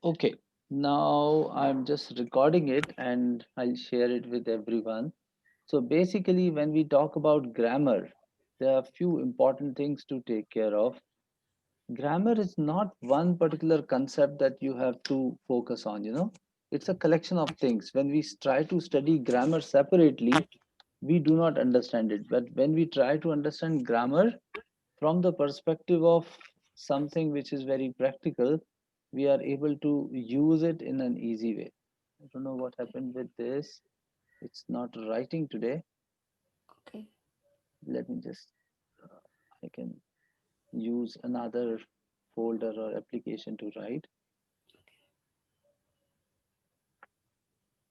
Okay, now I'm just recording it and I'll share it with everyone. So basically, when we talk about grammar, there are a few important things to take care of. Grammar is not one particular concept that you have to focus on, it's a collection of things. When we try to study grammar separately, we do not understand it. But when we try to understand grammar from the perspective of something which is very practical, we are able to use it in an easy way. I don't know what happened with this. It's not writing today. Okay. Let me just, I can use another folder or application to write.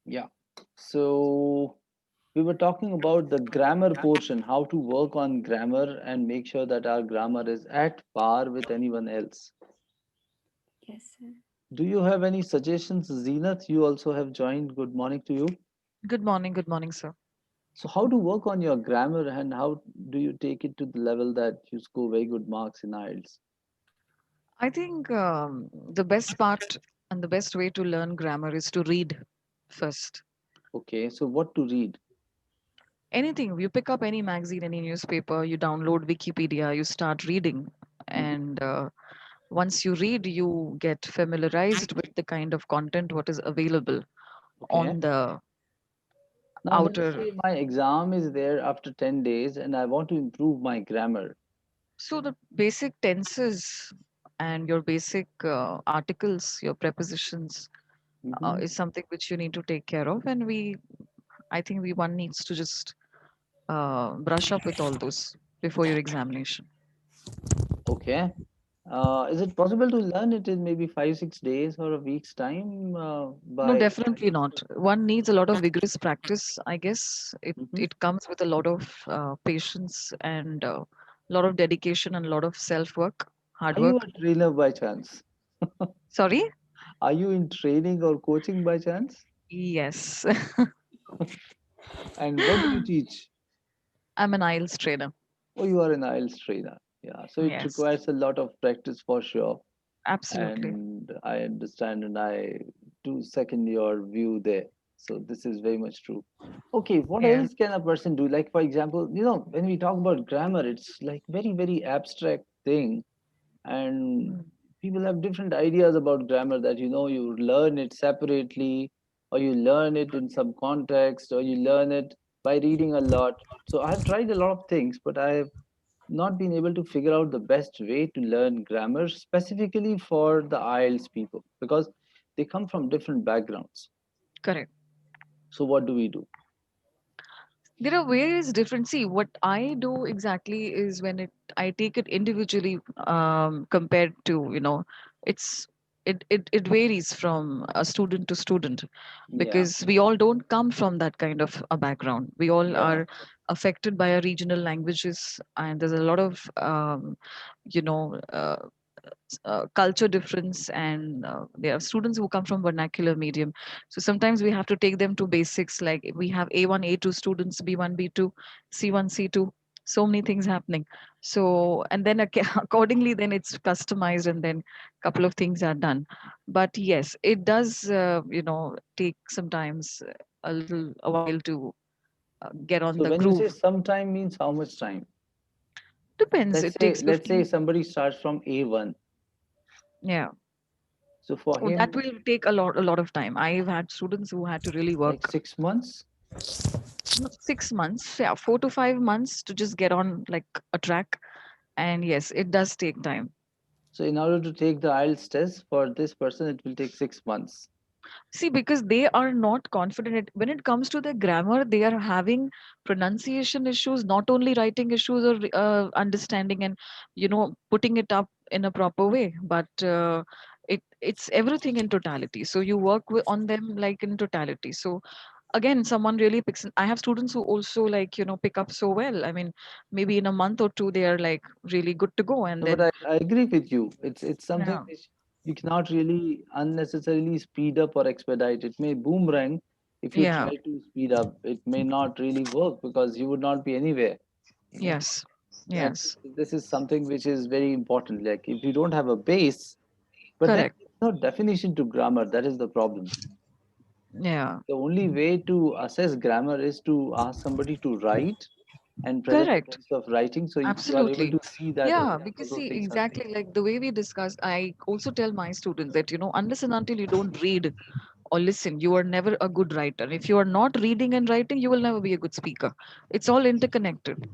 Yeah. So we were talking about the grammar portion, how to work on grammar and make sure that our grammar is at par with anyone else. Yes, sir. Do you have any suggestions, Zenith? You also have joined. Good morning to you. Good morning, sir. So, how to work on your grammar and how do you take it to the level that you score very good marks in IELTS? I think the best part and the best way to learn grammar is to read first. Okay, so what to read? Anything, you pick up any magazine, any newspaper, you download Wikipedia, you start reading. Mhm. And once you read, you get familiarized with the kind of content what is available Okay. on the Now, let's outer. say my exam is there after 10 days and I want to improve my grammar. So the basic tenses and your basic articles, your prepositions Hmm. is something which you need to take care of. And I think one needs to just brush up with all those before your examination. Okay. Is it possible to learn it in maybe 5, 6 days or a week's time No, by? definitely not. One needs a lot of vigorous practice, I guess. Mhm. It comes with a lot of patience and a lot of dedication and a lot of self work, hard Are you work. a trainer by chance? Sorry? Are you in training or coaching by chance? Yes. And what do you teach? I'm an IELTS trainer. Oh, you are an IELTS trainer. Yeah, so it Yes, requires a lot of practice for sure. absolutely. And I understand and I do second your view there. So this is very much true. Okay, what Yeah. else can a person do? Like, for example, when we talk about grammar, it's like very, very abstract thing. And Mm. people have different ideas about grammar that, you learn it separately, or you learn it in some context, or you learn it by reading a lot. So I've tried a lot of things, but I have not been able to figure out the best way to learn grammar specifically for the IELTS people because they come from different backgrounds. Correct. So what do we do? There are various different. See, what I do exactly is when I take it individually, compared to, it's, it varies from a student to student Yeah, because we all don't come from that kind of a background. We all yeah. are affected by our regional languages, and there's a lot of, you know, uh, culture difference, and there are students who come from vernacular medium, so sometimes we have to take them to basics, like we have A1 A2 students, B1 B2 C1 C2, so many things happening. So and then accordingly then it's customized, and then couple of things are done. But yes, it does take sometimes a while to get on So the when you say groove. sometime means how much time? Depends, Let's it say takes let's say 15. somebody starts from A1. Yeah. So for Oh, that him, will take a lot of time. I've had students who had to really like work 6 months. no, 6 months, yeah, 4 to 5 months to just get on like a track. And yes, it does take time. So in order to take the IELTS test for this person, it will take 6 months. See, because they are not confident when it comes to the grammar, they are having pronunciation issues, not only writing issues or understanding and putting it up in a proper way, but it's everything in totality. So you work on them like in totality. So again, someone really picks. I have students who also like pick up so well. I mean, maybe in a month or two they are like really good to go, and No, but then I agree with you. It's something yeah, which you cannot really unnecessarily speed up or expedite. It may boomerang if you yeah, try to speed up. It may not really work because you would not be anywhere. You know, yes, and yes, this is something which is very important. Like if you don't have a base, but then correct. No definition to grammar. That is the problem. Yeah, The only way to assess grammar is to ask somebody to write and present a correct. text of writing, so you are able Absolutely. to see that Yeah, okay, how because those see, things are being. exactly like the way we discussed, I also tell my students that, unless and until you don't read or listen, you are never a good writer. If you are not reading and writing, you will never be a good speaker. It's all interconnected.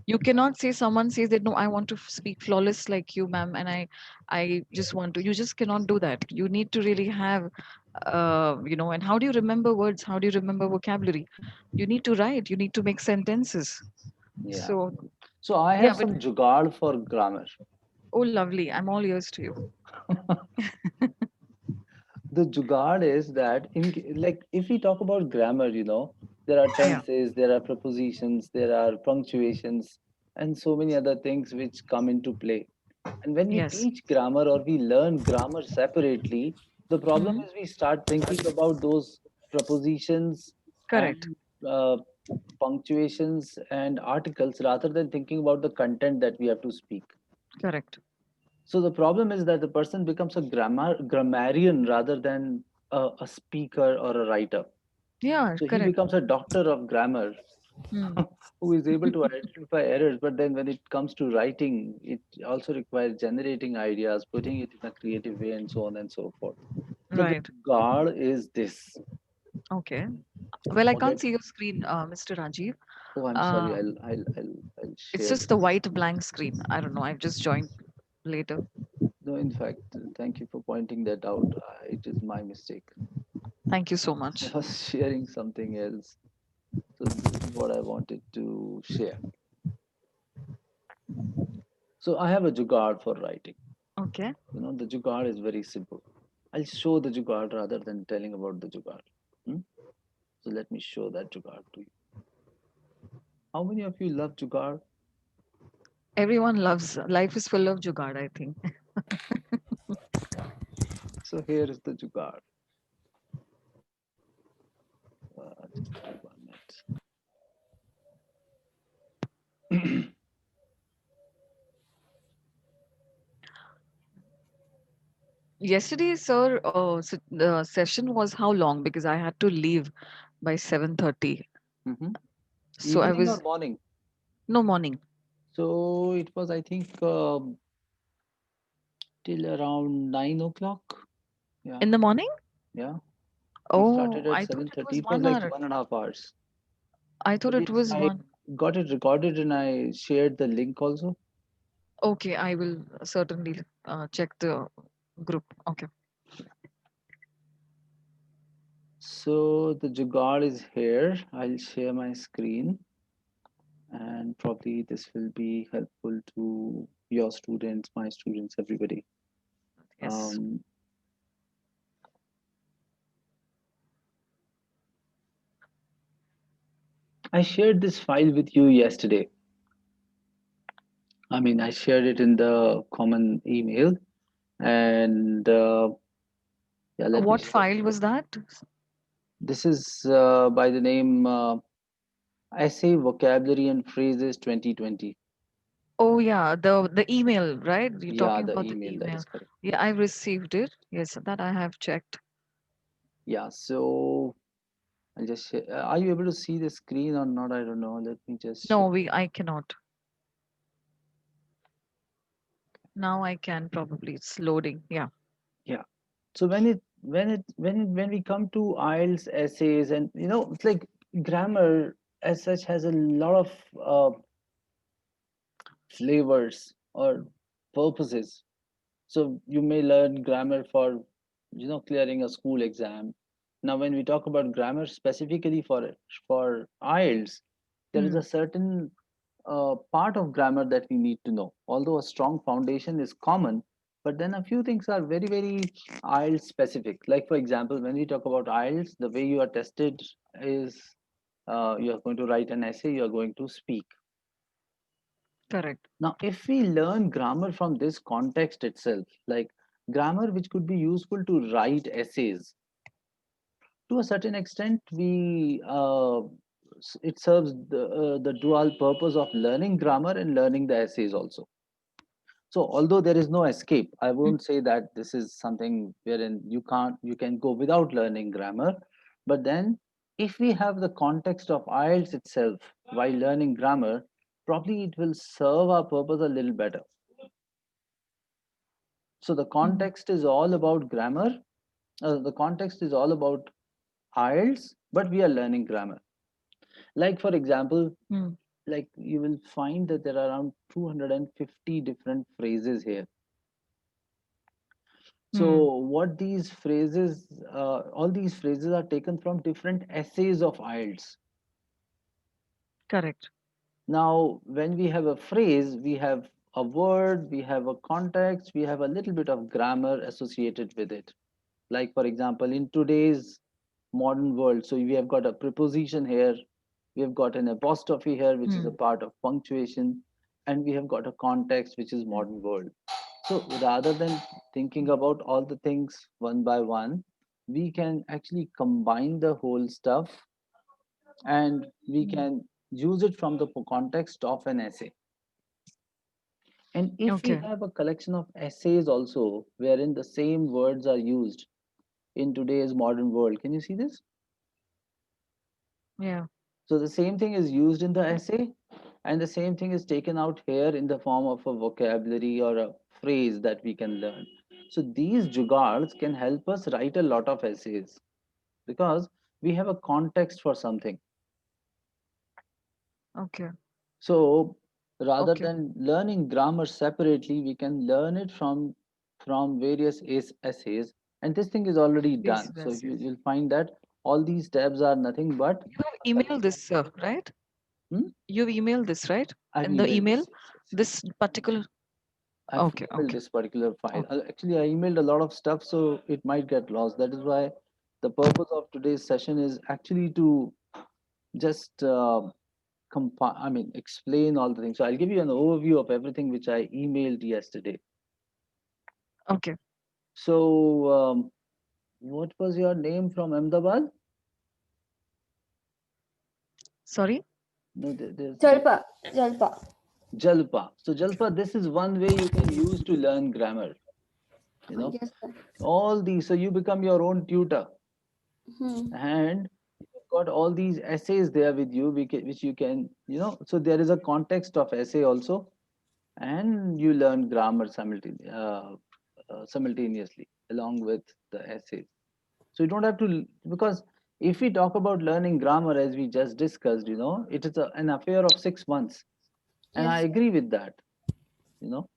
You cannot say someone says that, no, I want to speak flawless like you, ma'am, and I just want to. You just cannot do that. You need to really have, and how do you remember words? How do you remember vocabulary? You need to write. You need to make sentences. Yeah. So So I yeah, have but some jugaad for grammar. oh, lovely. I'm all ears to you. The jugaad is that like if we talk about grammar, there are Yeah. tenses, there are prepositions, there are punctuations, and so many other things which come into play. And when we Yes. teach grammar or we learn grammar separately, the problem Hmm. is we start thinking about those prepositions Correct. and punctuations and articles rather than thinking about the content that we have to speak. Correct. So the problem is that the person becomes a grammarian rather than a speaker or a writer. Yeah. So he Correct. becomes a doctor of grammar Hmm. who is able to identify errors. But then when it comes to writing, it also requires generating ideas, putting it in a creative way, and so on and so forth. So the Right. guard is this. Okay. Well, I can't Forget. see your screen, Mr. Rajiv. Oh, I'm sorry. Uh, I'll it's share just the this. white blank screen. I don't know. I've just joined later. No, in fact, thank you for pointing that out. It is my mistake. Thank you so I much. was sharing something else. So this is what I wanted to share. So I have a jugaad for writing. Okay. The jugaad is very simple. I'll show the jugaad rather than telling about the jugaad. Hmm? So let me show that jugaad to you. How many of you love jugaad? Everyone loves life is full of jugaad, I think. So here is the jugaad. Just give me 1 minute. Yesterday, sir, the session was how long? Because I had to leave by 7:30. Hmm. So I Evening or was morning? no morning. So it was, I think, till around 9 o'clock. Yeah, In the morning? yeah. We started Oh, at I thought it 7:30. was It was one like hour. 1.5 hours. I thought But it yes, was I one. got it recorded and I shared the link also. Okay, I will certainly check the group. Okay. So the jugaad is here. I'll share my screen and probably this will be helpful to your students, my students, everybody. Yes. Um, I shared this file with you yesterday. I mean, I shared it in the common email and yeah, let me What share. file was that? This is by the name Essay Vocabulary and Phrases 2020. Oh yeah, the email, right? You're Yeah, talking the about the email, that is email. correct. Yeah, I received it. Yes, that I have checked. Yeah, so I'll just share. Are you able to see the screen or not? I don't know. Let me just No, share. I cannot. Now I can probably. It's loading. Yeah. Yeah. So when we come to IELTS essays, and it's like grammar as such has a lot of flavors or purposes. So you may learn grammar for clearing a school exam. Now, when we talk about grammar specifically for IELTS, there is Hmm. a certain part of grammar that we need to know. Although a strong foundation is common, but then a few things are very, very IELTS specific. Like, for example, when we talk about IELTS, the way you are tested is you are going to write an essay, you are going to speak. Correct. Now, if we learn grammar from this context itself, like grammar which could be useful to write essays, to a certain extent, it serves the dual purpose of learning grammar and learning the essays also. So although there is no escape, I won't say that this is something wherein you can go without learning grammar. But then if we have the context of IELTS itself while learning grammar, probably it will serve our purpose a little better. So the Mm, context is all about grammar. The context is all about IELTS, but we are learning grammar. Like for example, mm, like you will find that there are around 250 different phrases here. mm, So what these phrases, all these phrases are taken from different essays of IELTS. correct. Now, when we have a phrase, we have a word, we have a context, we have a little bit of grammar associated with it. Like for example, in today's modern world, so we have got a preposition here, we have got an apostrophe here, which is a Mm, part of punctuation, and we have got a context, which is modern world. So rather than thinking about all the things one by one, we can actually combine the whole stuff and we mm. can use it from the context of an essay. And if we Okay. have a collection of essays also wherein the same words are used in today's modern world, can you see this? Yeah. So the same thing is used in the essay, and the same thing is taken out here in the form of a vocabulary or a phrase that we can learn. So these jugards can help us write a lot of essays because we have a context for something. Okay. So rather Okay. than learning grammar separately, we can learn it from various essays, and this thing is already Yes, done. So yes, yes. you'll find that all these tabs are nothing but You have a emailed collection of this, essays. right? Hmm? You've emailed this, right? I've In the emailed email, this. Yes, yes, yes. this particular. I've Okay. emailed Okay. this particular file. Okay. Actually, I emailed a lot of stuff, so it might get lost. That is why the purpose of today's session is actually to just I mean, explain all the things. So I'll give you an overview of everything which I emailed yesterday. Okay. So, what was your name from Ahmedabad? Sorry. No, there's Jalpa. Jalpa. Jalpa. So Jalpa, this is one way you can use to learn grammar. You know, Yes, sir. all these. So you become your own tutor, Hmm. and you've got all these essays there with you, which you can, So there is a context of essay also, and you learn grammar simultaneously along with the essays. So you don't have to, because if we talk about learning grammar as we just discussed, it is an affair of 6 months. And I Yes, sir. agree with that, you know,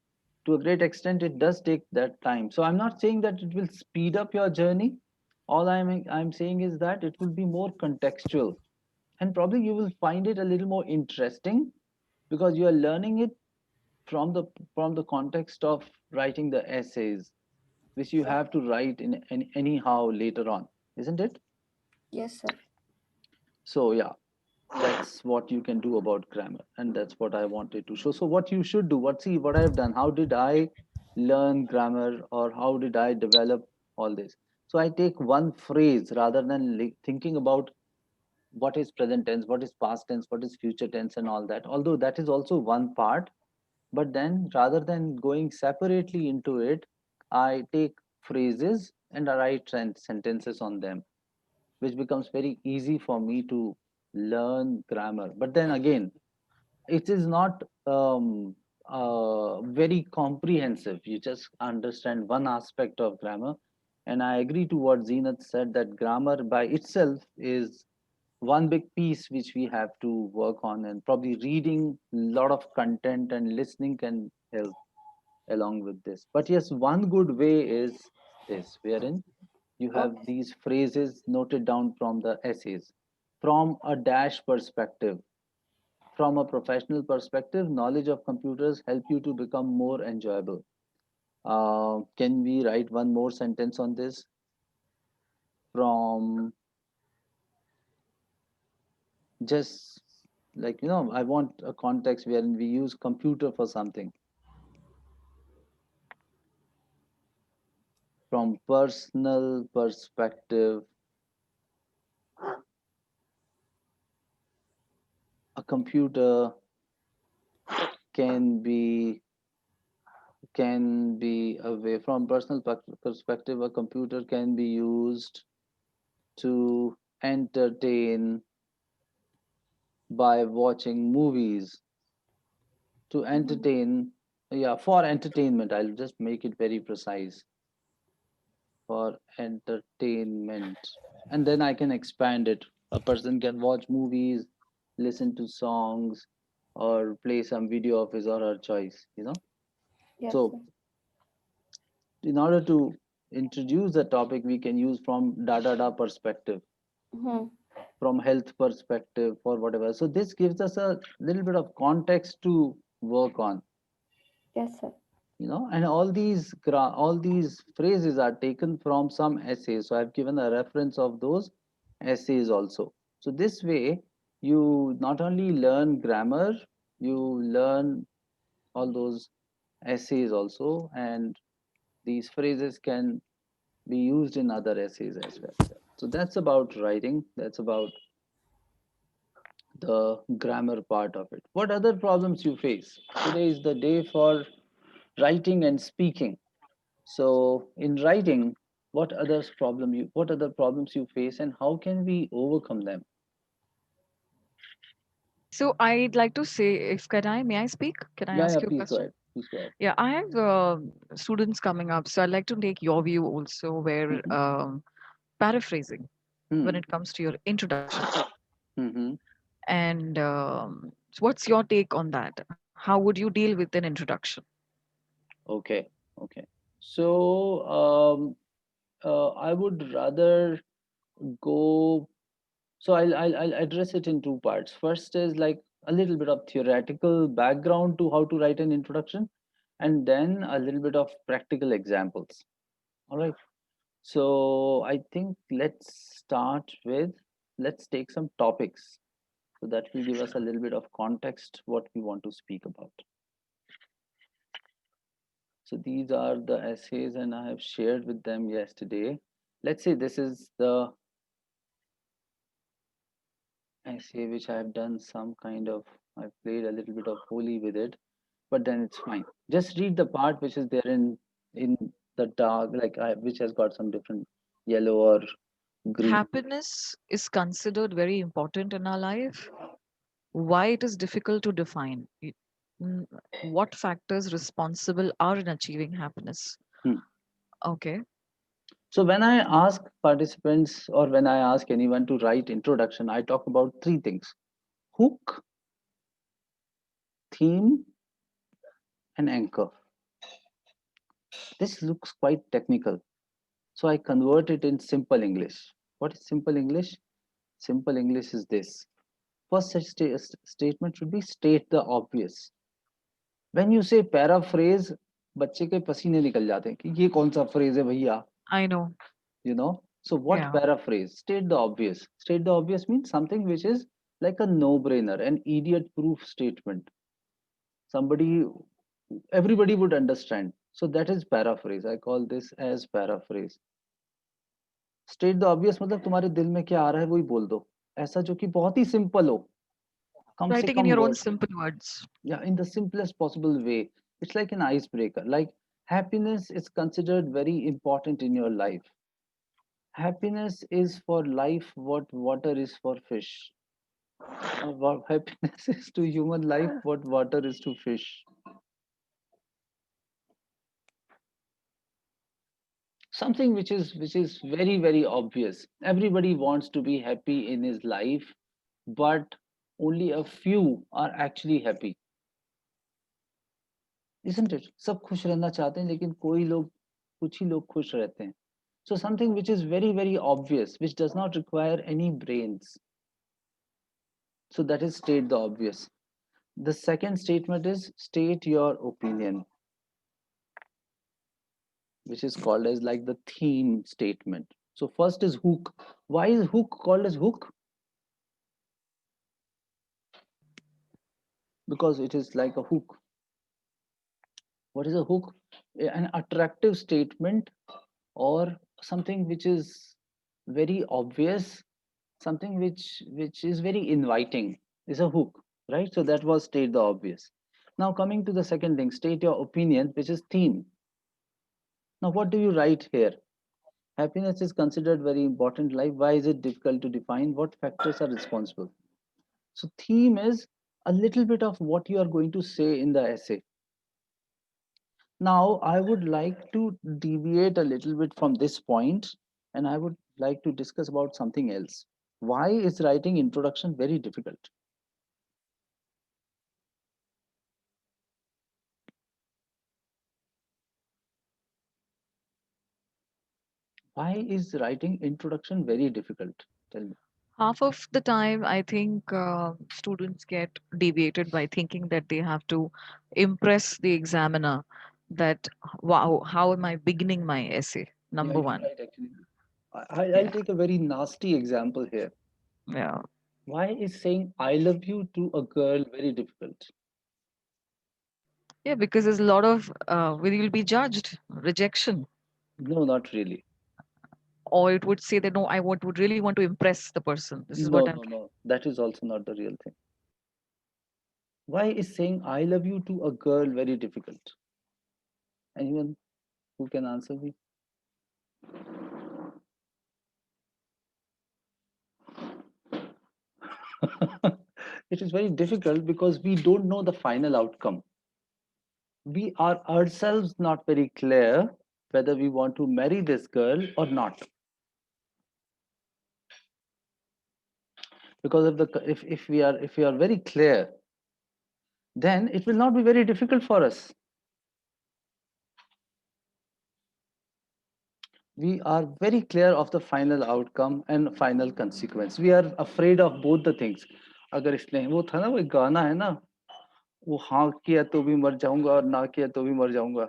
to a great extent, it does take that time. So I'm not saying that it will speed up your journey. All I'm saying is that it will be more contextual, and probably you will find it a little more interesting because you are learning it from the context of writing the essays, which you have to write in anyhow later on, isn't it? Yes, sir. So yeah, that's what you can do about grammar, and that's what I wanted to show. So what you should do, what I've done, how did I learn grammar, or how did I develop all this? So I take one phrase rather than thinking about what is present tense, what is past tense, what is future tense, and all that, although that is also one part. But then rather than going separately into it, I take phrases and I write sentences on them, which becomes very easy for me to learn grammar. But then again, it is not very comprehensive. You just understand one aspect of grammar. And I agree to what Zenith said, that grammar by itself is one big piece which we have to work on, and probably reading a lot of content and listening can help along with this. But yes, one good way is this, wherein you have Okay. these phrases noted down from the essays. From a dash perspective, from a professional perspective, knowledge of computers help you to become more enjoyable. Can we write one more sentence on this? From just like, I want a context wherein we use computer for something. From personal perspective, a computer can be can be a way, from personal perspective, a computer can be used to entertain by watching movies, to Mm-hmm. entertain, yeah, for entertainment. I'll just make it very precise, for entertainment. And then I can expand it. A person can watch movies, listen to songs, or play some video of his or her choice, you know. Yes, So sir. in order to introduce the topic, we can use from da perspective, Mm-hmm. from health perspective, or whatever. So this gives us a little bit of context to work on, Yes, sir. you know. And all these phrases are taken from some essays. So I've given a reference of those essays also. So this way, you not only learn grammar, you learn all those essays also, and these phrases can be used in other essays as well. So that's about writing. That's about the grammar part of it. What other problems you face? Today is the day for writing and speaking. So in writing, what other problems you face, and how can we overcome them? So I'd like to say, if can I, may I speak? Can I Yeah, yeah, ask you a please go question? ahead. Please go ahead. Yeah, I have students coming up, so I'd like to take your view also, where Hmm. paraphrasing when Hmm. it comes to your introduction. Hmm. And so what's your take on that? How would you deal with an introduction? Okay. Okay. So I would rather go. So I'll address it in two parts. First is like a little bit of theoretical background to how to write an introduction, and then a little bit of practical examples. All right. So I think let's take some topics. So that will give us a little bit of context what we want to speak about. So these are the essays, and I have shared with them yesterday. Let's say this is the essay which I have done some kind of, I've played a little bit of holy with it, but then it's fine. Just read the part which is there in the dark, which has got some different yellow or green. Happiness is considered very important in our life. Why it is difficult to define? Mm, what factors responsible are in achieving happiness? Hmm. Okay. So when I ask participants, or when I ask anyone to write introduction, I talk about three things: hook, theme, and anchor. This looks quite technical, so I convert it in simple English. What is simple English? Simple English is this. First such statement should be state the obvious. When you say paraphrase, बच्चे के पसीने निकल जाते हैं कि ये कौन सा phrase है भैया, I know. you know. So what Yeah. paraphrase? State the obvious. State the obvious means something which is like a no-brainer, an idiot-proof statement. Somebody, everybody would understand. So that is paraphrase. I call this as paraphrase. State the obvious मतलब तुम्हारे दिल में क्या आ रहा है वही बोल दो. ऐसा जो कि बहुत ही simple हो, कम से Writing in come your own word. simple words. Yeah, in the simplest possible way. It's like an icebreaker. Like happiness is considered very important in your life. Happiness is for life what water is for fish. Or what happiness is to human life what water is to fish. Something which is very very obvious. Everybody wants to be happy in his life, but only a few are actually happy, isn't it? सब खुश रहना चाहते हैं लेकिन कोई लोग कुछ ही लोग खुश रहते हैं. So something which is very very obvious, which does not require any brains. So that is state the obvious. The second statement is state your opinion, which is called as like the theme statement. So first is hook. Why is hook called as hook? Because it is like a hook. What is a hook? An attractive statement, or something which is very obvious, something which is very inviting, is a hook, right? So that was state the obvious. Now, coming to the second thing, state your opinion, which is theme. Now, what do you write here? Happiness is considered very important in life. Why is it difficult to define? What factors are responsible? So, theme is a little bit of what you are going to say in the essay. Now, I would like to deviate a little bit from this point and I would like to discuss about something else. Why is writing introduction very difficult? Why is writing introduction very difficult? Tell me. Half of the time, I think students get deviated by thinking that they have to impress the examiner. That, wow, how am I beginning my essay? Yeah, Number you're one. right, actually. I'll Yeah, take a very nasty example here. yeah, Why is saying I love you to a girl very difficult? yeah. Because there's a lot of where you'll be judged, rejection, No, not really. or it would say that no, would really want to impress the person. This is what No, I'm. no, no. That is also not the real thing. Why is saying I love you to a girl very difficult? Anyone who can answer me? It is very difficult because we don't know the final outcome. We are ourselves not very clear whether we want to marry this girl or not. Because if we are very clear, then it will not be very difficult for us. We are very clear of the final outcome and final consequence. We are afraid of both the things. अगर इसने वो था ना वो एक गाना है ना वो हाँ किया तो भी मर जाऊंगा और ना किया तो भी मर जाऊंगा.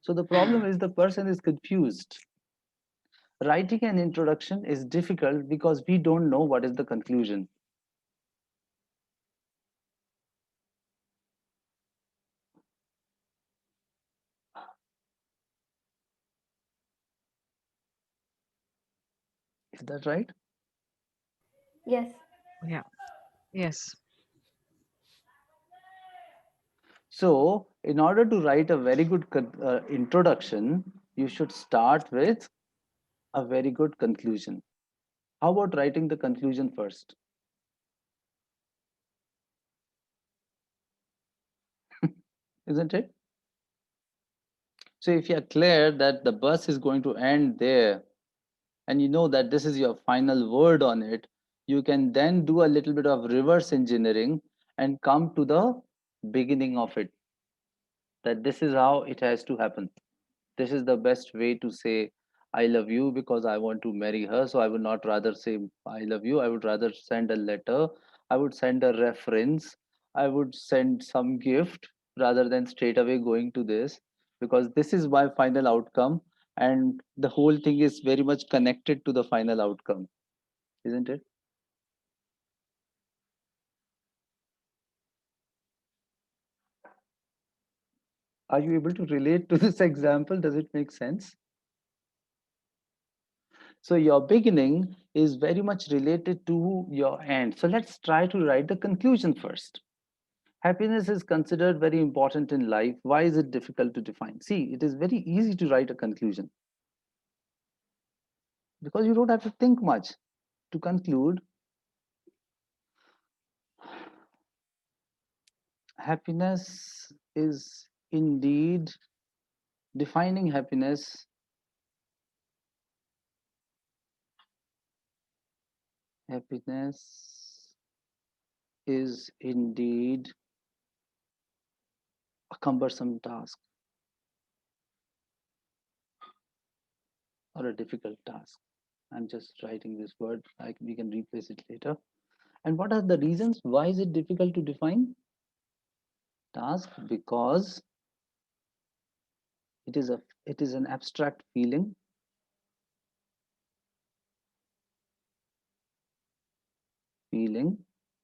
So the problem is the person is confused. Writing an introduction is difficult because we don't know what is the conclusion. Is that right? Yes. Yeah. Yes. So, in order to write a very good introduction, you should start with a very good conclusion. How about writing the conclusion first? Isn't it? So, if you are clear that the bus is going to end there and you know that this is your final word on it, you can then do a little bit of reverse engineering and come to the beginning of it, that this is how it has to happen. This is the best way to say I love you because I want to marry her. So I would not rather say I love you. I would rather send a letter. I would send a reference. I would send some gift rather than straight away going to this because this is my final outcome. And the whole thing is very much connected to the final outcome, isn't it? Are you able to relate to this example? Does it make sense? So your beginning is very much related to your end. So let's try to write the conclusion first. Happiness is considered very important in life. Why is it difficult to define? See, it is very easy to write a conclusion because you don't have to think much. To conclude, happiness is indeed defining happiness. Happiness is indeed a cumbersome task or a difficult task. I'm just writing this word. We can replace it later. And what are the reasons? Why is it difficult to define task? Because it is an abstract feeling,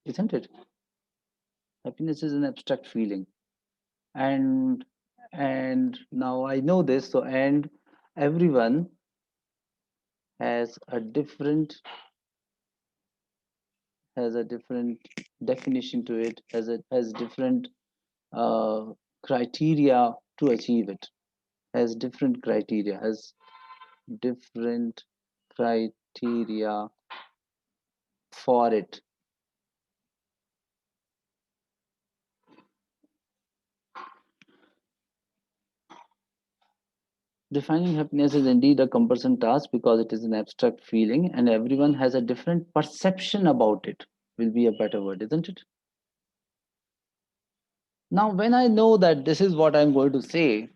isn't it? Happiness is an abstract feeling. And now I know this, so and everyone has a different has a different definition to it, has different uh, criteria to achieve it, has different criteria, has different criteria for it. Defining happiness is indeed a cumbersome task because it is an abstract feeling and everyone has a different perception about it, will be a better word, isn't it? Now, when I know that this is what I'm going to say,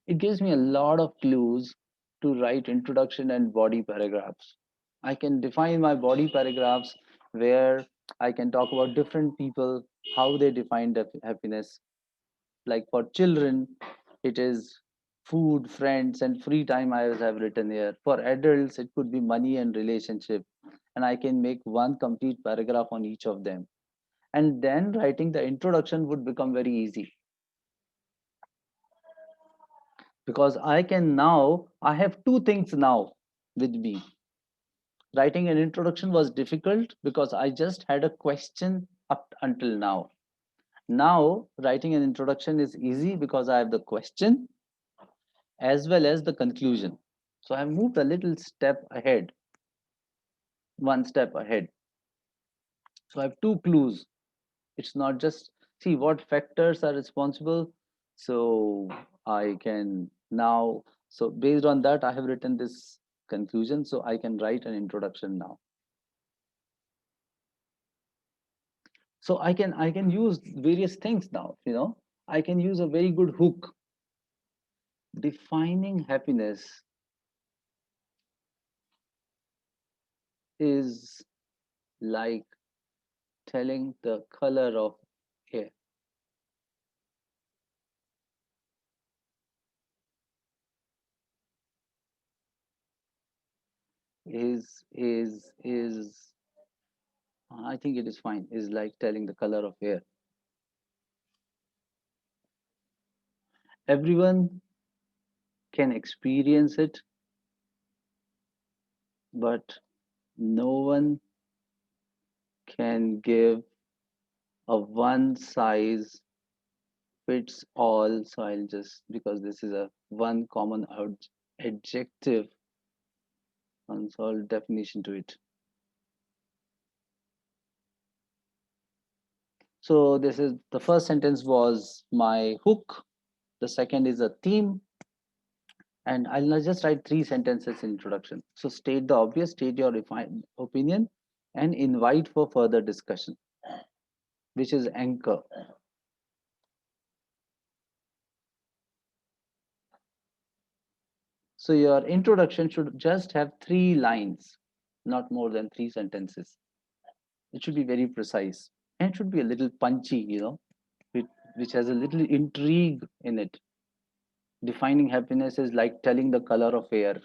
it gives me a lot of clues to write introduction and body paragraphs. I can define my body paragraphs where I can talk about different people, how they define happiness. Like for children, it is food, friends, and free time I have written here. For adults, it could be money and relationship. And I can make one complete paragraph on each of them. And then writing the introduction would become very easy because I have two things now with me. Writing an introduction was difficult because I just had a question up until now. Now, writing an introduction is easy because I have the question as well as the conclusion. So I've moved a little step ahead, one step ahead. So I have two clues. It's not just see what factors are responsible. So I can now, so based on that, I have written this conclusion. So I can write an introduction now. So I can use various things now, I can use a very good hook. Defining happiness is like telling the color of hair. Is I think it is fine, is like telling the color of hair. Everyone can experience it, but no one can give a one size fits all. So I'll just, because this is a one common adjective, unsolved definition to it. So this is the first sentence was my hook. The second is a theme. And I'll now just write three sentences in introduction. So state the obvious, state your refined opinion, and invite for further discussion, which is anchor. So your introduction should just have three lines, not more than three sentences. It should be very precise and it should be a little punchy, which, which has a little intrigue in it. Defining happiness is like telling the color of air.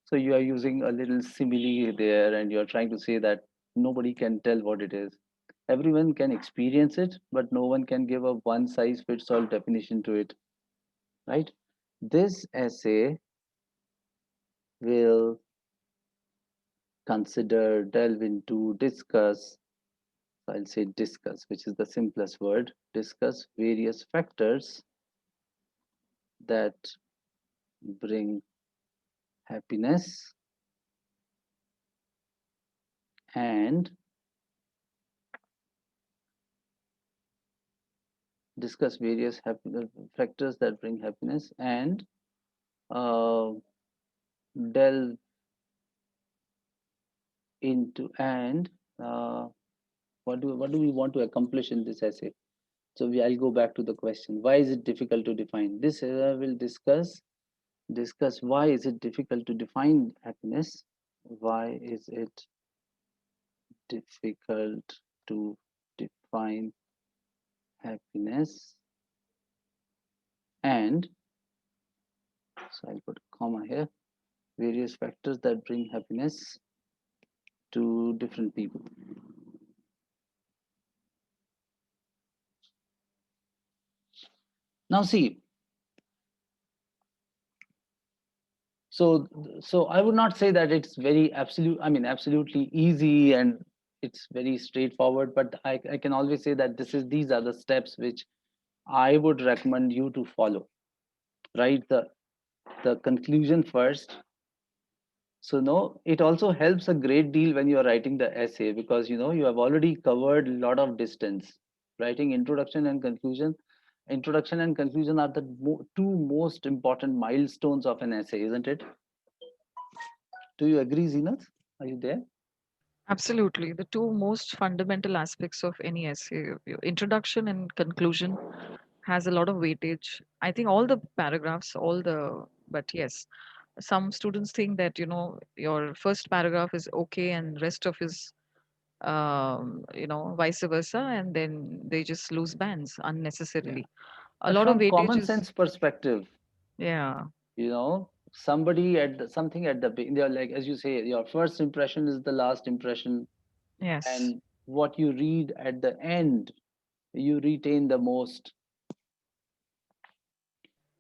So you are using a little simile there and you're trying to say that nobody can tell what it is. Everyone can experience it, but no one can give a one size fits all definition to it, right? This essay will consider, delve into, discuss. I'll say discuss, which is the simplest word. Discuss various factors that bring happiness and discuss various factors that bring happiness and uh, delve into and uh, what do we want to accomplish in this essay? So I'll go back to the question: why is it difficult to define? This will discuss why is it difficult to define happiness? Why is it difficult to define happiness? And so I'll put a comma here. Various factors that bring happiness to different people. Now see, so I would not say that it's very absolute. I mean, absolutely easy and it's very straightforward, but I can always say that these are the steps which I would recommend you to follow. Write the conclusion first. So no, it also helps a great deal when you are writing the essay, because you have already covered a lot of distance. Writing introduction and conclusion are the two most important milestones of an essay, isn't it? Do you agree, Zenith? Are you there? Absolutely. The two most fundamental aspects of any essay, your introduction and conclusion, has a lot of weightage. I think all the paragraphs, but yes, some students think that, your first paragraph is okay and rest of is, vice versa, and then they just lose bands Yeah. unnecessarily. A But lot of from weightage common is, sense perspective, yeah, somebody something at the they're like, as you say, your first impression is the last impression, yes. and what you read at the end, you retain the most.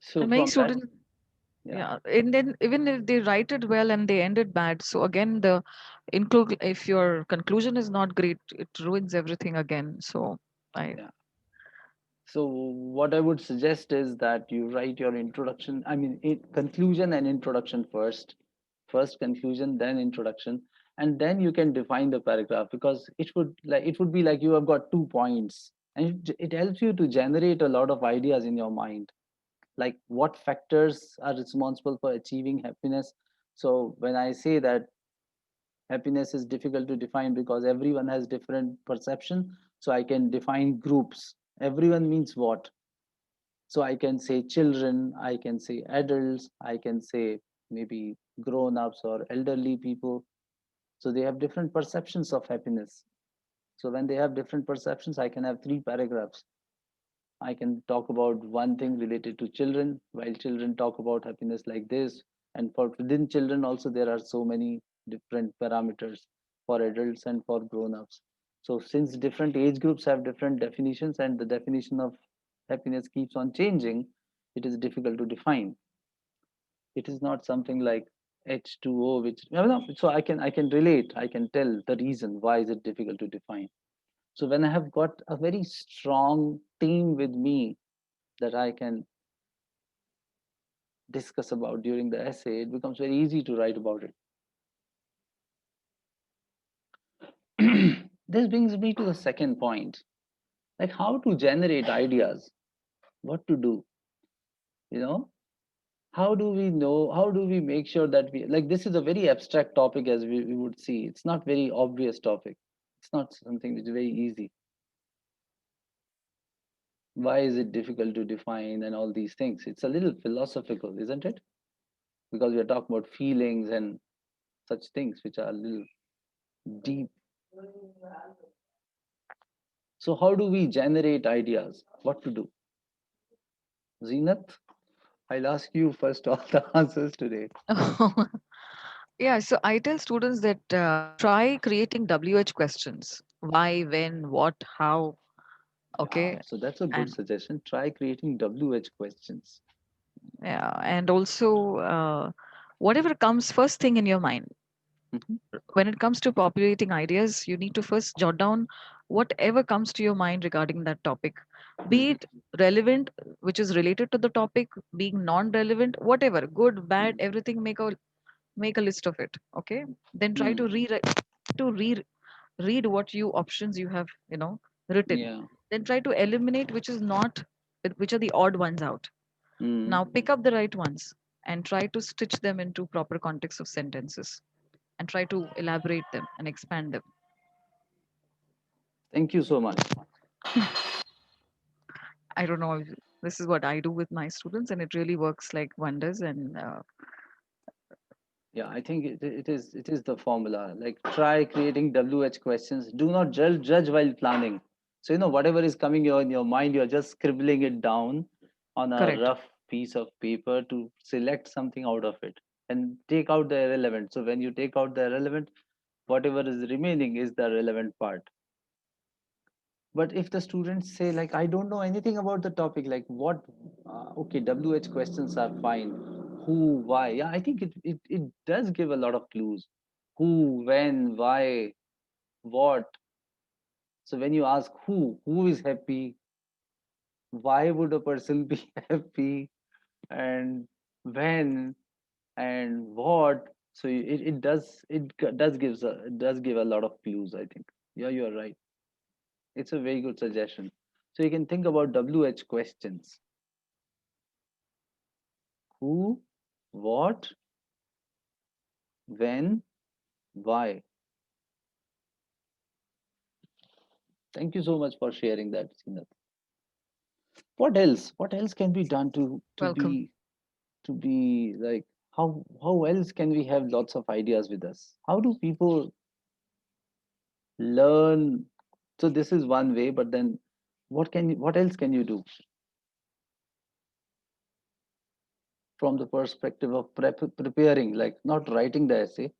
So And many from that, students, yeah. yeah, and then even if they write it well and they end it bad, so again, if your conclusion is not great, it ruins everything again. So I, Yeah. So what I would suggest is that you write your introduction, I mean, conclusion and introduction first. First conclusion, then introduction, and then you can define the paragraph, because it would be like you have got 2 points, and it helps you to generate a lot of ideas in your mind, like what factors are responsible for achieving happiness. So when I say that happiness is difficult to define because everyone has different perception, so I can define groups. Everyone means what? So I can say children, I can say adults, I can say maybe grown ups or elderly people. So they have different perceptions of happiness. So when they have different perceptions, I can have 3 paragraphs. I can talk about one thing related to children, while children talk about happiness like this. And for within children, also, there are so many different parameters for adults and for grown ups. So, since different age groups have different definitions and the definition of happiness keeps on changing, it is difficult to define. It is not something like H2O, which no, so I can relate, I can tell the reason why is it difficult to define. So when I have got a very strong team with me that I can discuss about during the essay, it becomes very easy to write about it. This brings me to the second point, like how to generate ideas, what to do, you know? How do we know? How do we make sure that this is a very abstract topic, as we would see. It's not very obvious topic. It's not something which is very easy. Why is it difficult to define and all these things? It's a little philosophical, isn't it? Because we are talking about feelings and such things which are a little deep. So how do we generate ideas? What to do? Zenith, I'll ask you first all the answers today. yeah. So I tell students that try creating WH questions: why, when, what, how. Yeah, Okay, so that's a good and suggestion. Try creating WH questions. yeah, and also whatever comes first thing in your mind. Mhm. When it comes to populating ideas, you need to first jot down whatever comes to your mind regarding that topic, be Mhm. it relevant, which is related to the topic, being non-relevant, whatever, good, bad, Mhm. everything. Make a list of it. Okay, then try to Mhm. read what you options you have written. Yeah. Then try to eliminate which is not, which are the odd ones out. Mhm. Now pick up the right ones and try to stitch them into proper context of sentences and try to elaborate them and expand them. Thank you so much. I don't know. This is what I do with my students, and it really works like wonders. And Yeah, I think it is the formula. Like try creating WH questions. Do not judge while planning. So whatever is coming in your mind, you're just scribbling it down on a correct. rough piece of paper to select something out of it and take out the irrelevant. So when you take out the irrelevant, whatever is remaining is the relevant part. But if the students say like, I don't know anything about the topic, like what, okay, WH questions are fine. Who, why? Yeah, I think it does give a lot of clues. Who, when, why. what. So when you ask who is happy, why would a person be happy, and when and what, so it does give a lot of clues, I think. Yeah, you're right. It's a very good suggestion. So you can think about WH questions: who, what, when, why. Thank you so much for sharing that, Sinath. What else can be done to Welcome. be like, how else can we have lots of ideas with us? How do people learn? So this is one way, but then what else can you do from the perspective of preparing, like not writing the essay,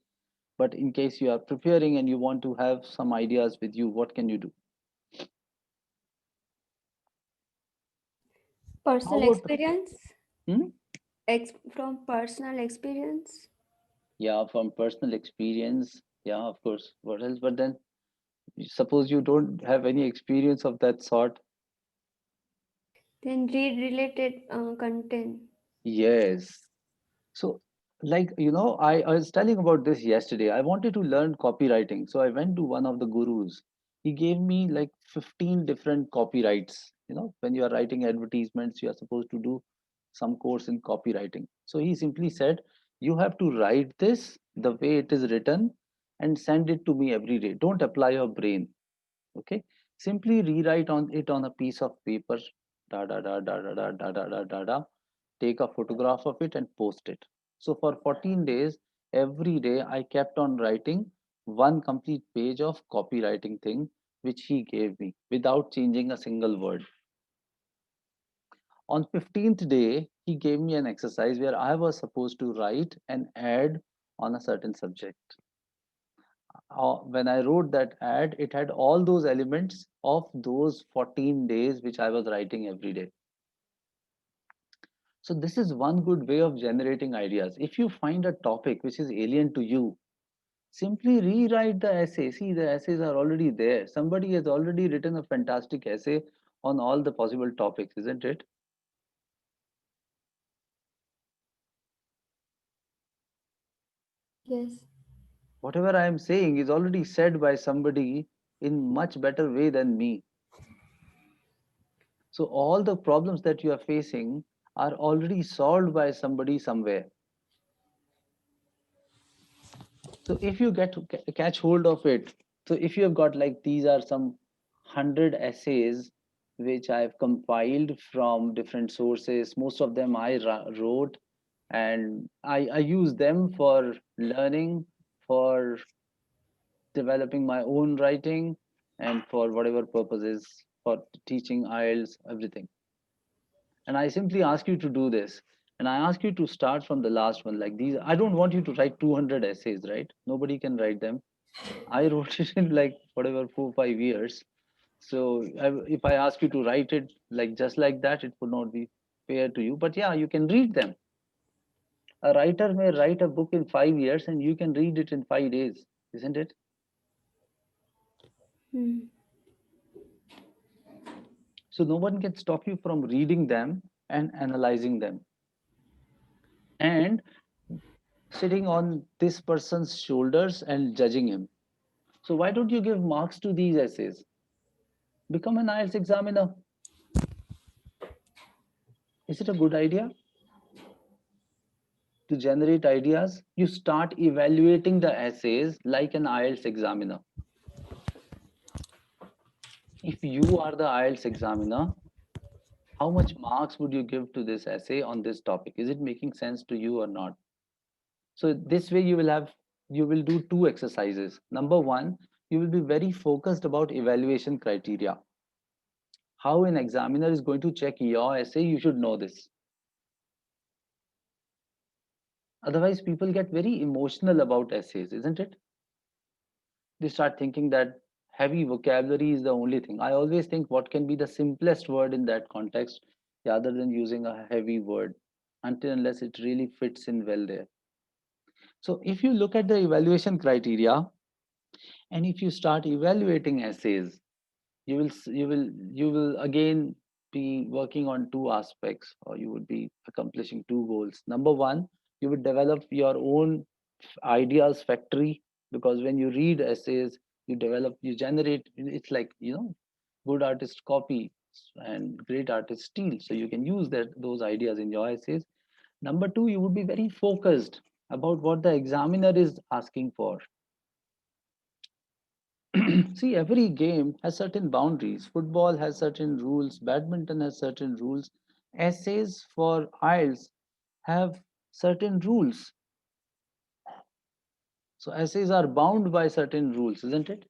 but in case you are preparing and you want to have some ideas with you, what can you do? How Personal about experience, hmm? from personal experience, Yeah, from personal experience, yeah, of course. What else? But then suppose you don't have any experience of that sort. then read related content. Yes. So, like, I was telling about this yesterday. I wanted to learn copywriting. So I went to one of the gurus. He gave me like 15 different copyrights. When you are writing advertisements, you are supposed to do some course in copywriting. So he simply said, you have to write this the way it is written and send it to me every day. Don't apply your brain. Okay. Simply rewrite on it on a piece of paper. Da da da da da da da da da da da. Take a photograph of it and post it. So for 14 days, every day I kept on writing one complete page of copywriting thing which he gave me without changing a single word. On 15th day, he gave me an exercise where I was supposed to write an ad on a certain subject. When I wrote that ad, it had all those elements of those 14 days which I was writing every day. So this is one good way of generating ideas. If you find a topic which is alien to you, simply rewrite the essay. See, the essays are already there. Somebody has already written a fantastic essay on all the possible topics, isn't it? Yes. Whatever I am saying is already said by somebody in much better way than me. So all the problems that you are facing are already solved by somebody somewhere. So if you get to catch hold of it, so if you have got like these are some 100 essays which I've compiled from different sources. Most of them I wrote, and I use them for learning, for developing my own writing, and for whatever purposes, for teaching IELTS, everything. And I simply ask you to do this. And I ask you to start from the last one. Like these, I don't want you to write 200 essays, right? Nobody can write them. I wrote it in like whatever 4 5 years. So if I ask you to write it like just like that, it would not be fair to you. But yeah, you can read them. A writer may write a book in 5 years, and you can read it in 5 days, isn't it? Hmm. So no one can stop you from reading them and analyzing them and sitting on this person's shoulders and judging him. So why don't you give marks to these essays? Become an IELTS examiner. Is it a good idea to generate ideas? You start evaluating the essays like an IELTS examiner. If you are the IELTS examiner, how much marks would you give to this essay on this topic? Is it making sense to you or not? So this way you will do two exercises. Number one, you will be very focused about evaluation criteria. How an examiner is going to check your essay, you should know this. Otherwise, people get very emotional about essays, isn't it? They start thinking that heavy vocabulary is the only thing. I always think what can be the simplest word in that context rather than using a heavy word until unless it really fits in well there. So if you look at the evaluation criteria, And if you start evaluating essays, you will again be working on two aspects, or you would be accomplishing two goals. Number one, you would develop your own ideas factory, because when you read essays, you generate, it's like, good artists copy and great artists steal, so you can use those ideas in your essays. Number two, you would be very focused about what the examiner is asking for. See, every game has certain boundaries. Football has certain rules, badminton has certain rules, essays for IELTS have certain rules. So essays are bound by certain rules, isn't it?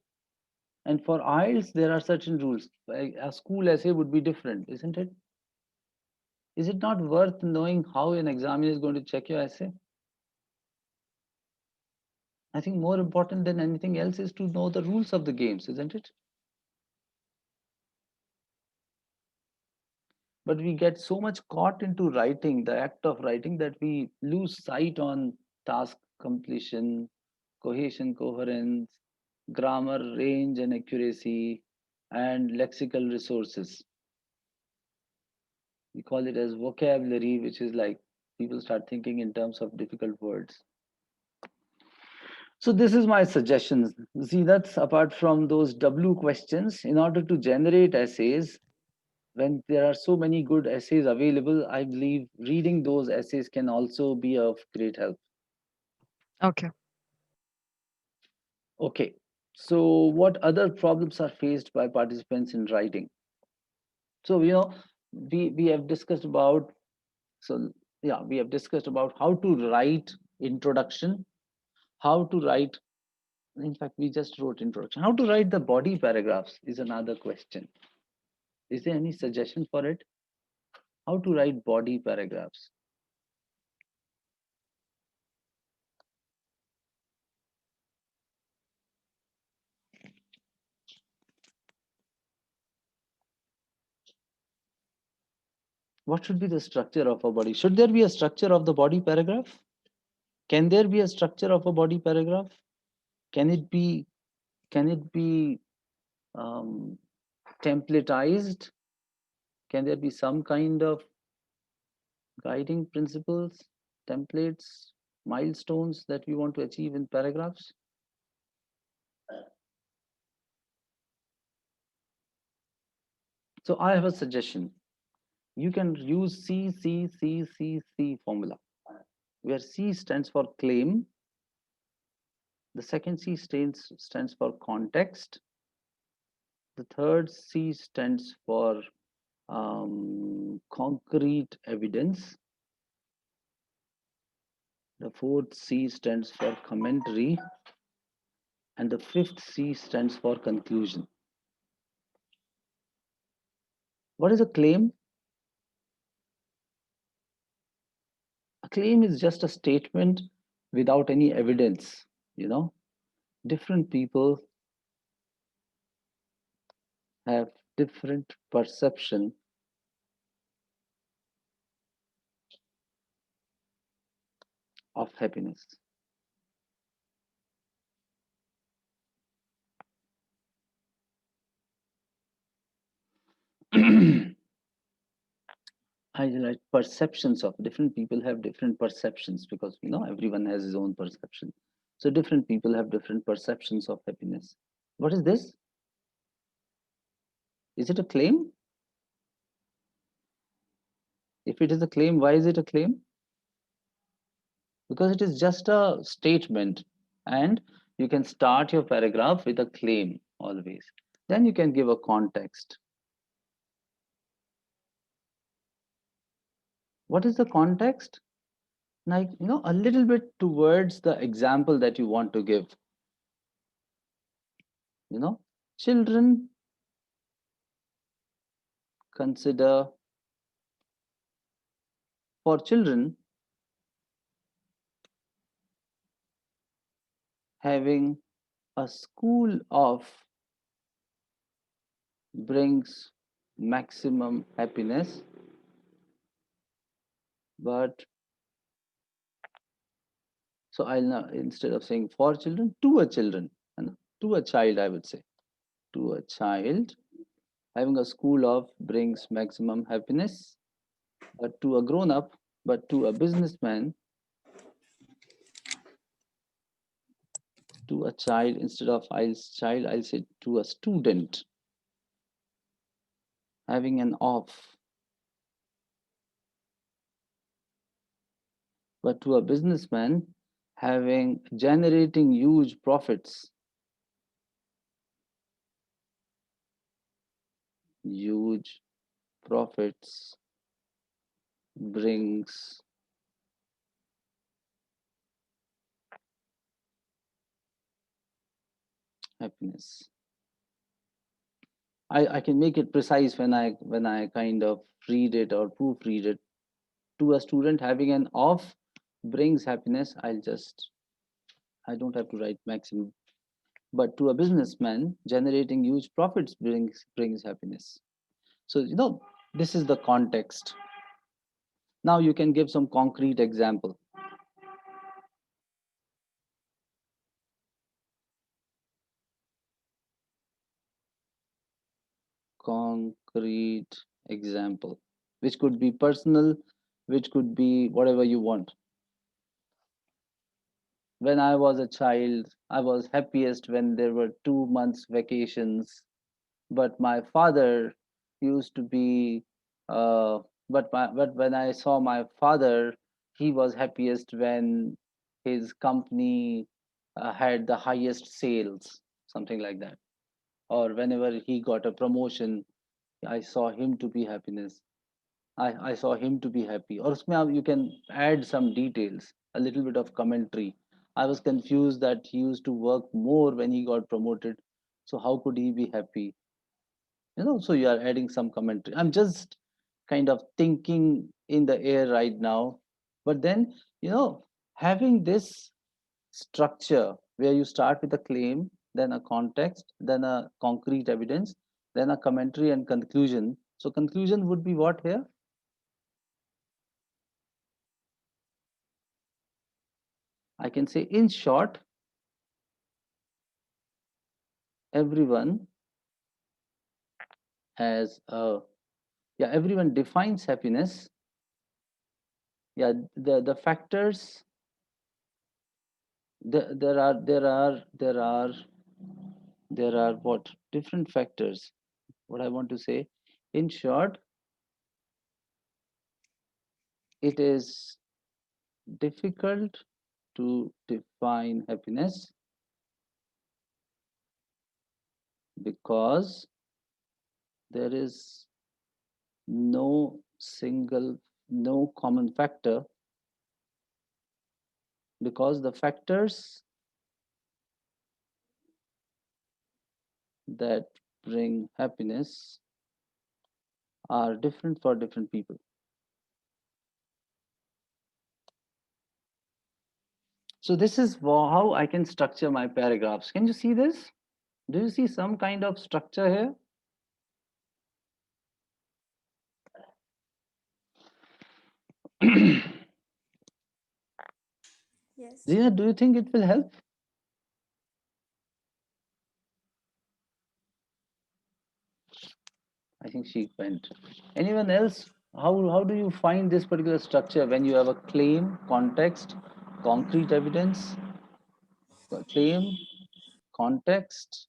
And for IELTS, there are certain rules. A school essay would be different, isn't it? Is it not worth knowing how an examiner is going to check your essay? I think more important than anything else is to know the rules of the games, isn't it? But we get so much caught into writing, the act of writing, that we lose sight on task completion, cohesion, coherence, grammar, range and accuracy, and lexical resources. We call it as vocabulary, which is like people start thinking in terms of difficult words. So this is my suggestion. See, that's apart from those W questions. In order to generate essays, when there are so many good essays available, I believe reading those essays can also be of great help. Okay. Okay, so what other problems are faced by participants in writing? So, we have discussed about, so yeah, we have discussed about how to write introduction, how to write, in fact, we just wrote introduction. How to write the body paragraphs is another question. Is there any suggestion for it? How to write body paragraphs? What should be the structure of a body? Should there be a structure of the body paragraph? Can there be a structure of a body paragraph? Can it be um, templatized? Can there be some kind of guiding principles, templates, milestones that we want to achieve in paragraphs? So I have a suggestion. You can use CCCCC formula, where C stands for claim, the second C stands for context, the third C stands for concrete evidence, the fourth C stands for commentary, and the fifth C stands for conclusion. What is a claim? A claim is just a statement without any evidence. Different people have different perception of happiness. Highlight perceptions of different people have different perceptions, because everyone has his own perception. So different people have different perceptions of happiness. What is this? Is it a claim? If it is a claim, why is it a claim? Because it is just a statement, and you can start your paragraph with a claim always. Then you can give a context. What is the context? Like, a little bit towards the example that you want to give. Children consider, for children, having a school of brings maximum happiness, but so I'll now, instead of saying for children, to a children, To a child, I would say. To a child, having a school of brings maximum happiness. But to a grown up, but to a businessman, to a child, instead of I'll say to a student, having an off. But to a businessman, having generating huge profits, huge profits brings happiness. I can make it precise when I kind of read it or proofread it. To a student, having an off brings happiness. I don't have to write maximum. But to a businessman, generating huge profits brings happiness. So this is the context. Now you can give some concrete example. Concrete example, which could be personal, which could be whatever you want. When I was a child, I was happiest when there were 2 months vacations. But my father used to be, but when I saw my father, he was happiest when his company had the highest sales, something like that. Or whenever he got a promotion, I saw him to be happiness. I saw him to be happy. Or usme you can add some details, a little bit of commentary. I was confused that he used to work more when he got promoted. So how could he be happy? So you are adding some commentary. I'm just kind of thinking in the air right now. But then, having this structure where you start with a claim, then a context, then a concrete evidence, then a commentary and conclusion. So conclusion would be what here? I can say, in short, everyone has a, yeah, everyone defines happiness. Yeah, the factors, there are what different factors. What I want to say, in short, it is difficult to define happiness because there is no single, no common factor, because the factors that bring happiness are different for different people. So this is how I can structure my paragraphs. Can you see this? Do you see some kind of structure here? Yes. Zina, do you think it will help? I think she went. Anyone else? How do you find this particular structure when you have a claim, context, concrete evidence, claim, context,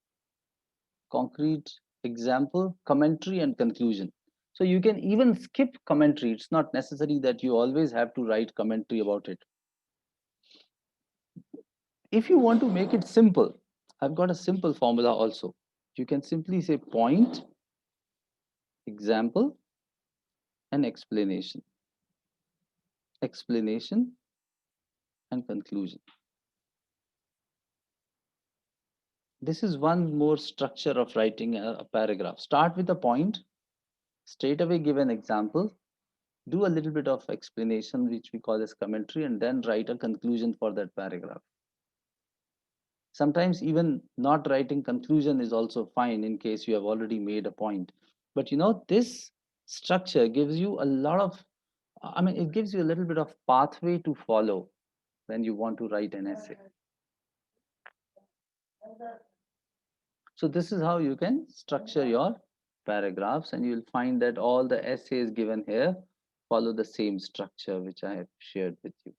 concrete example, commentary, and conclusion? So you can even skip commentary. It's not necessary that you always have to write commentary about it. If you want to make it simple, I've got a simple formula also. You can simply say point, example, and explanation. Explanation and conclusion. This is one more structure of writing a paragraph. Start with a point, straight away give an example, do a little bit of explanation, which we call as commentary, and then write a conclusion for that paragraph. Sometimes even not writing conclusion is also fine in case you have already made a point. But this structure gives you a lot of, I mean, it gives you a little bit of pathway to follow when you want to write an essay. So this is how you can structure your paragraphs, and you'll find that all the essays given here follow the same structure which I have shared with you.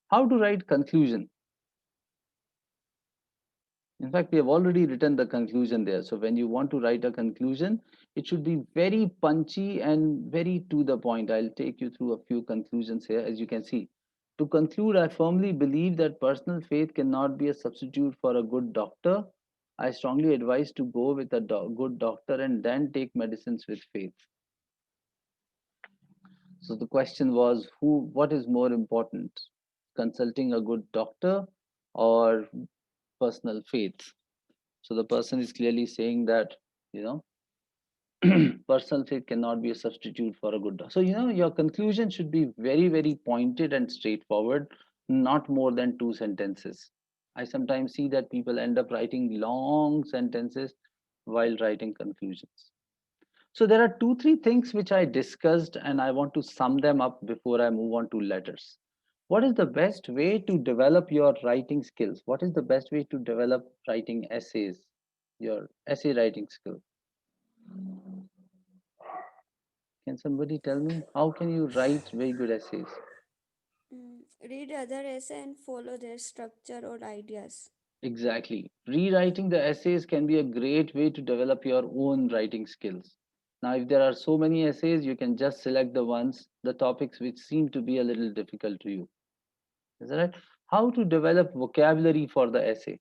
How to write conclusion? In fact, we have already written the conclusion there. So when you want to write a conclusion, it should be very punchy and very to the point. I'll take you through a few conclusions here. As you can see, to conclude, I firmly believe that personal faith cannot be a substitute for a good doctor. I strongly advise to go with a good doctor and then take medicines with faith. So the question was, what is more important, consulting a good doctor or personal faith? So the person is clearly saying that, you know, personal faith cannot be a substitute for a good doctor. So, your conclusion should be very, very pointed and straightforward, not more than two sentences. I sometimes see that people end up writing long sentences while writing conclusions. So there are two, three things which I discussed, and I want to sum them up before I move on to letters. What is the best way to develop your writing skills? What is the best way to develop writing essays, your essay writing skill? Can somebody tell me how can you write very good essays? Read other essay and follow their structure or ideas. Exactly. Rewriting the essays can be a great way to develop your own writing skills. Now, if there are so many essays, you can just select the topics which seem to be a little difficult to you. Is that right? How to develop vocabulary for the essay?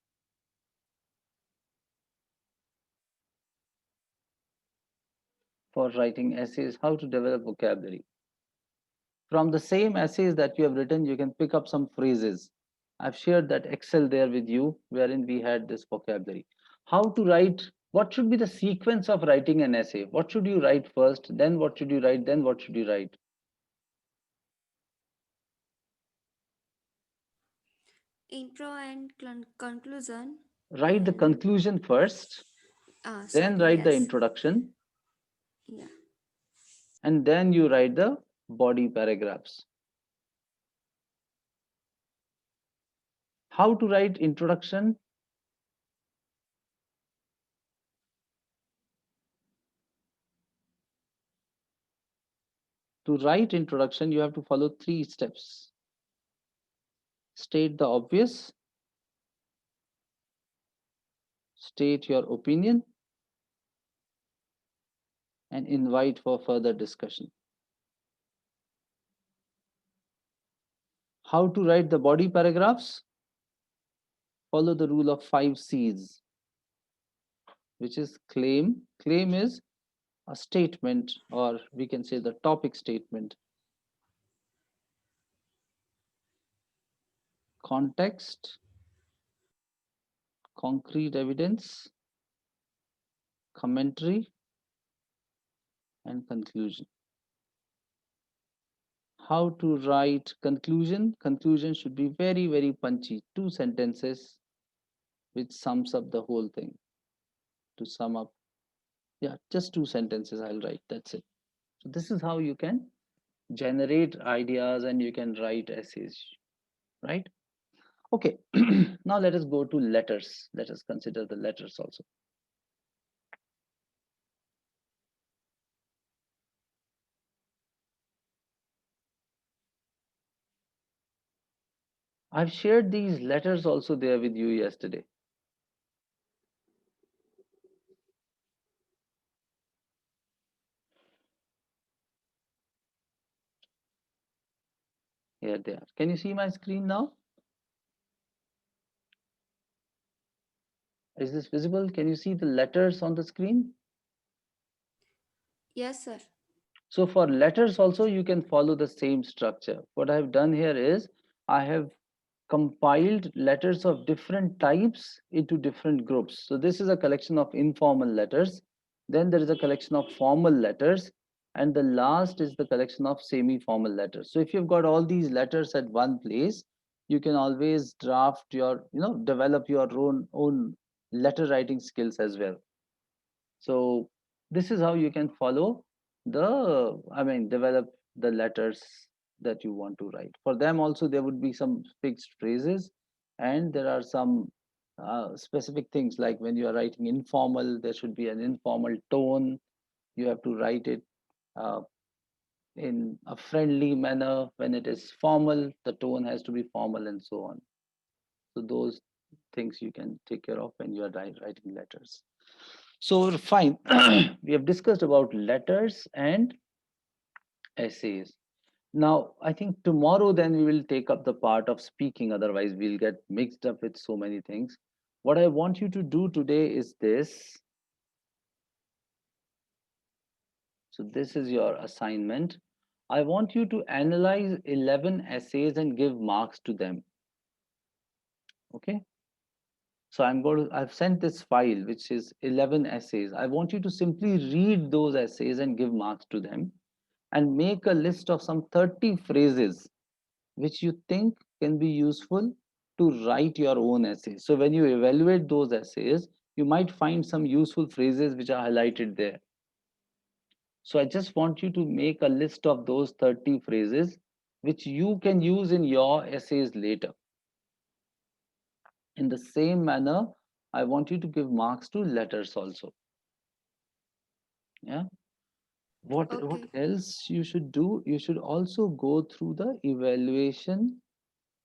For writing essays, how to develop vocabulary? From the same essays that you have written, you can pick up some phrases. I've shared that Excel there with you, wherein we had this vocabulary. How to write, what should be the sequence of writing an essay? What should you write first? Then what should you write? Then what should you write? Intro and conclusion. Write the And conclusion first, then sorry, write the yes. introduction, Yeah. and then you write the body paragraphs. How to write introduction? To write introduction, you have to follow three steps. State the obvious, state your opinion, and invite for further discussion. How to write the body paragraphs? Follow the rule of 5 C's, which is claim. Claim is a statement, or we can say the topic statement. Context, concrete evidence, commentary, and conclusion. How to write conclusion? Conclusion should be very, very punchy. 2 sentences, which sums up the whole thing. To sum up, yeah, just 2 sentences I'll write. That's it. So this is how you can generate ideas and you can write essays, right? Okay, now let us go to letters. Let us consider the letters also. I've shared these letters also there with you yesterday. Here they are. Can you see my screen now? Is this visible? Can you see the letters on the screen? Yes, sir. So for letters also, you can follow the same structure. What I've done here is I have compiled letters of different types into different groups. So this is a collection of informal letters. Then there is a collection of formal letters. And the last is the collection of semi-formal letters. So if you've got all these letters at one place, you can always draft your, develop your own letter writing skills as well. So this is how you can follow develop the letters that you want to write. For them also, there would be some fixed phrases, and there are some specific things like when you are writing informal, there should be an informal tone. You have to write it uh, in a friendly manner. When it is formal, the tone has to be formal and so on. So those things you can take care of when you are writing letters. So fine, we have discussed about letters and essays. Now, I think tomorrow then we will take up the part of speaking, otherwise we'll get mixed up with so many things. What I want you to do today is this. So this is your assignment. I want you to analyze 11 essays and give marks to them. Okay. So I've sent this file, which is 11 essays. I want you to simply read those essays and give marks to them and make a list of some 30 phrases which you think can be useful to write your own essay. So when you evaluate those essays, you might find some useful phrases which are highlighted there. So I just want you to make a list of those 30 phrases which you can use in your essays later. In the same manner, I want you to give marks to letters also. Yeah. What Okay. else you should do? You should also go through the evaluation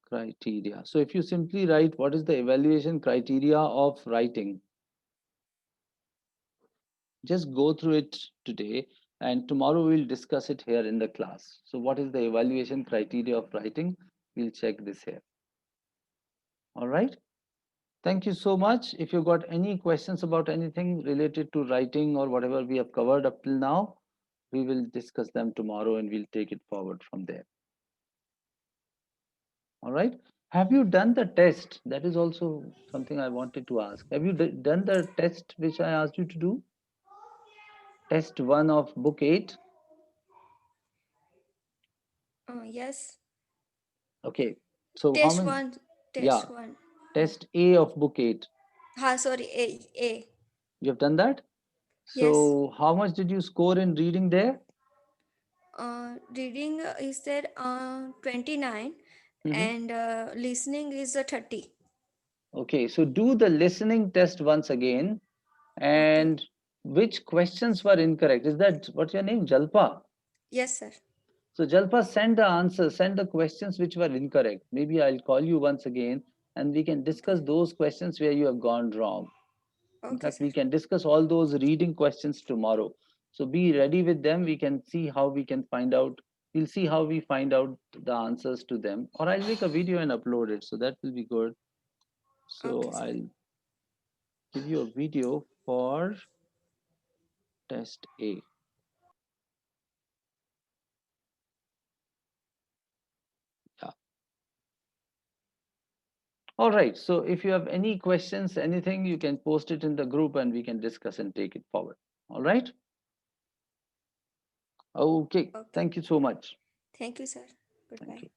criteria. So if you simply write what is the evaluation criteria of writing, just go through it today, and tomorrow we'll discuss it here in the class. So what is the evaluation criteria of writing? We'll check this here. All right. Thank you so much. If you got any questions about anything related to writing or whatever we have covered up till now, we will discuss them tomorrow and we'll take it forward from there. All right. Have you done the test? That is also something I wanted to ask. Have you done the test which I asked you to do? Test 1 of book 8? Yes. Okay. So how Test many? one. Yeah. Test one. Test A of book 8. Sorry. A. You have done that? Yes. So how much did you score in reading there? Reading is there 29, Mhm. and listening is 30. Okay. So do the listening test once again. Okay. And which questions were incorrect? Is that what's your name? Jalpa. Yes, sir. So Jalpa, send the answers, send the questions which were incorrect. Maybe I'll call you once again and we can discuss Okay. those questions where you have gone wrong. In Okay, fact, sir. we can discuss all those reading questions tomorrow. So be ready with them. We can see how we can find out. We'll see how we find out the answers to them. Or I'll make a video and upload it. So that will be good. So Okay, sir. I'll give you a video for test A. Yeah. All right. So if you have any questions, anything, you can post it in the group and we can discuss and take it forward. All right. Okay. Okay. Thank you so much. Thank you, sir. Thank Goodbye. you.